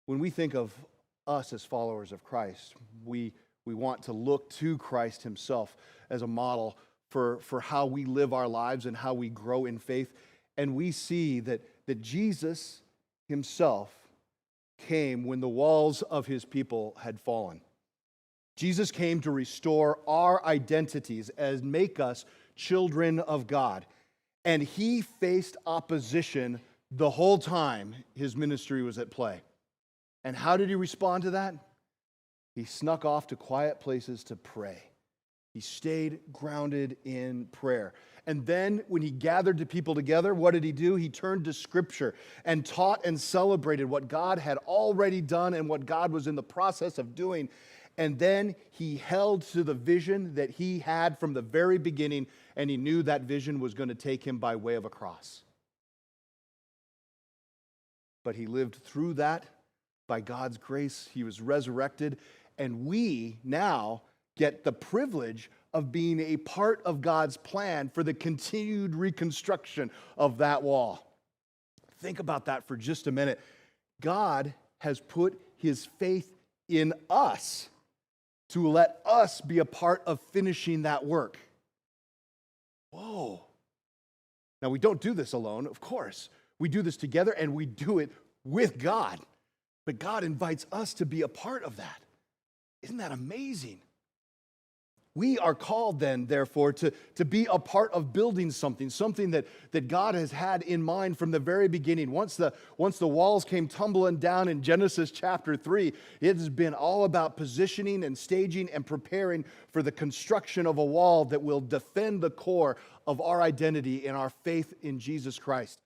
When we think of us as followers of Christ, we want to look to Christ himself as a model for how we live our lives and how we grow in faith. And we see that Jesus himself came when the walls of his people had fallen. Jesus came to restore our identities and make us children of God. And he faced opposition the whole time his ministry was at play. And how did he respond to that? He snuck off to quiet places to pray. He stayed grounded in prayer. And then when he gathered the people together, what did he do? He turned to Scripture and taught and celebrated what God had already done and what God was in the process of doing. And then he held to the vision that he had from the very beginning, and he knew that vision was going to take him by way of a cross. But he lived through that by God's grace. He was resurrected, and we now get the privilege of being a part of God's plan for the continued reconstruction of that wall. Think about that for just a minute. God has put his faith in us to let us be a part of finishing that work. Whoa. Now, we don't do this alone, of course. We do this together, and we do it with God. But God invites us to be a part of that. Isn't that amazing? We are called then, therefore, to be a part of building something that God has had in mind from the very beginning. Once the walls came tumbling down in Genesis chapter 3, it has been all about positioning and staging and preparing for the construction of a wall that will defend the core of our identity and our faith in Jesus Christ.